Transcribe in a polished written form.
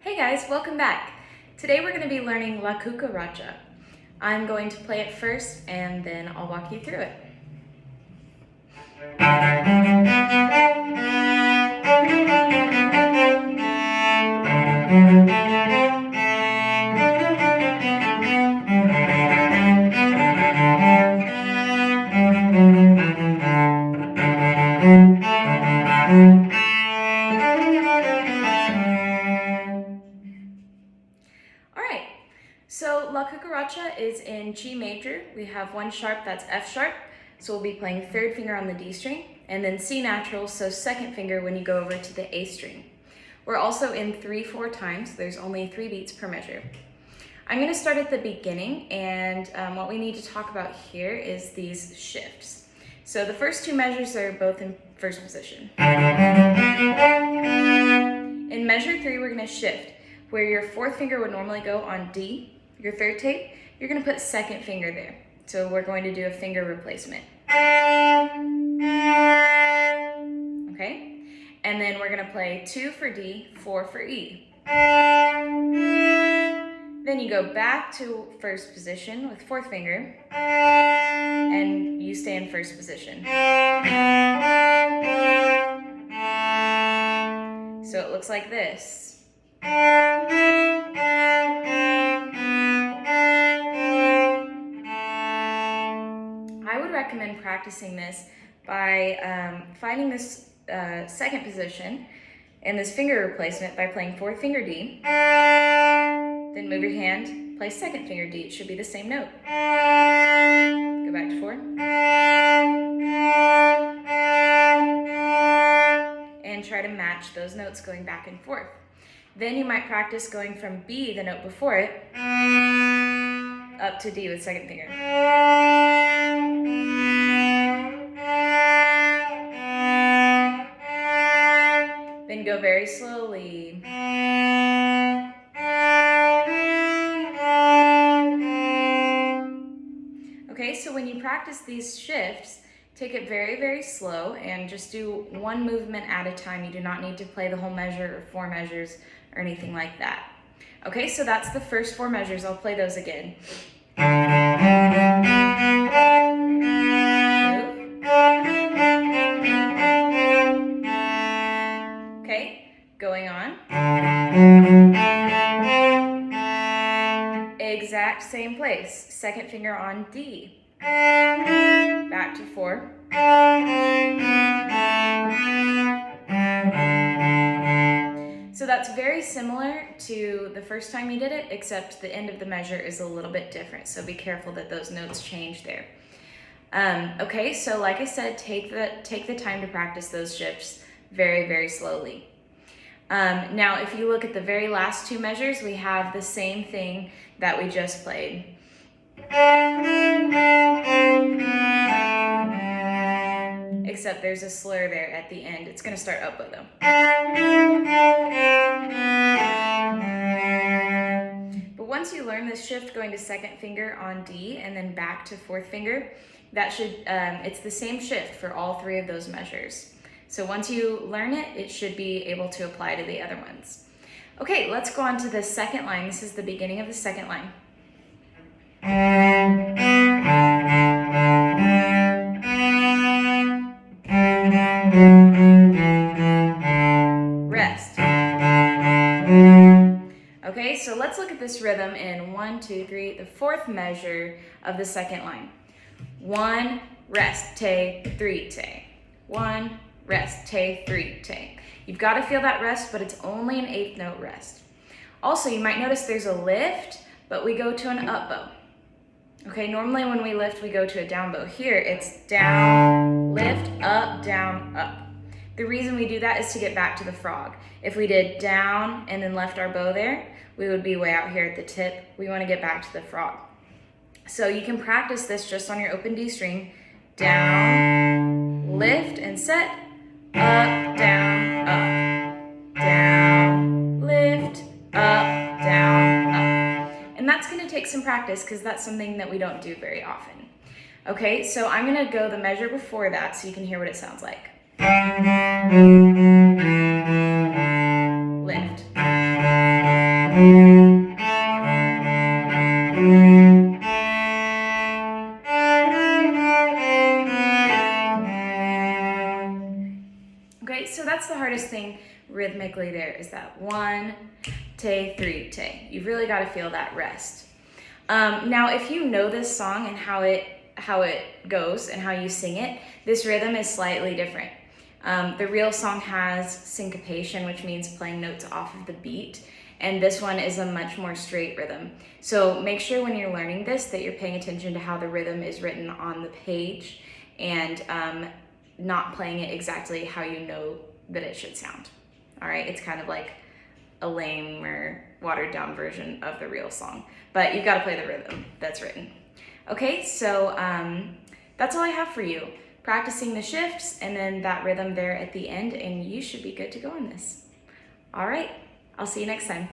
Hey guys, welcome back. Today we're going to be learning La Cucaracha. I'm going to play it first and then I'll walk you through it. Alright, so La Cucaracha is in G major. We have one sharp, that's F sharp, so we'll be playing third finger on the D string, and then C natural, so second finger when you go over to the A string. We're also in 3/4 times. There's only 3 beats per measure. I'm going to start at the beginning, and what we need to talk about here is these shifts. So the first 2 measures are both in first position. In measure 3, we're going to shift. Where your 4th finger would normally go on D, your 3rd tape, you're going to put 2nd finger there. So we're going to do a finger replacement. Okay? And then we're going to play 2 for D, 4 for E. Then you go back to first position with 4th finger, and you stay in first position. So it looks like this. I would recommend practicing this by finding this second position and this finger replacement by playing 4th finger D, then move your hand, play 2nd finger D. It should be the same note. Go back to 4. And try to match those notes going back and forth. Then you might practice going from B, the note before it, up to D with 2nd finger. Then go very slowly. Okay, so when you practice these shifts, take it very, very slow and just do one movement at a time. You do not need to play the whole measure or 4 measures or anything like that. Okay, so that's the first 4 measures. I'll play those again. Okay, going on. Exact same place. 2nd finger on D. Back to 4. So that's very similar to the first time you did it, except the end of the measure is a little bit different. So be careful that those notes change there. Okay, so like I said, take the time to practice those shifts very, very slowly. Now, if you look at the very last 2 measures, we have the same thing that we just played. Except there's a slur there at the end. It's going to start oboe though. But once you learn this shift going to 2nd finger on D and then back to 4th finger, that should it's the same shift for all 3 of those measures. So once you learn it, it should be able to apply to the other ones. Okay, let's go on to the 2nd line. This is the beginning of the 2nd line. Rest. Okay, so let's look at this rhythm in 1, 2, 3, the 4th measure of the 2nd line. 1, rest, take, 3, take. 1, rest, take, 3, take. You've got to feel that rest, but it's only an 8th note rest. Also, you might notice there's a lift, but we go to an up bow. Okay, normally when we lift, we go to a down bow. Here, it's down, lift, up, down, up. The reason we do that is to get back to the frog. If we did down and then left our bow there, we would be way out here at the tip. We want to get back to the frog. So you can practice this just on your open D string. Down, lift and set, up, down, up. Down, lift, up, down, up. And that's going to take some practice because that's something that we don't do very often. Okay, so I'm going to go the measure before that so you can hear what it sounds like. Lift. Okay, so that's the hardest thing rhythmically there is that 1, te, 3, te. You've really got to feel that rest. Now, if you know this song and how it goes and how you sing it, this rhythm is slightly different. The real song has syncopation, which means playing notes off of the beat, and this one is a much more straight rhythm. So make sure when you're learning this that you're paying attention to how the rhythm is written on the page and not playing it exactly how you know that it should sound. All right, it's kind of like a lame or watered down version of the real song, but you've got to play the rhythm that's written. Okay, so that's all I have for you. Practicing the shifts and then that rhythm there at the end, and you should be good to go on this. All right, I'll see you next time.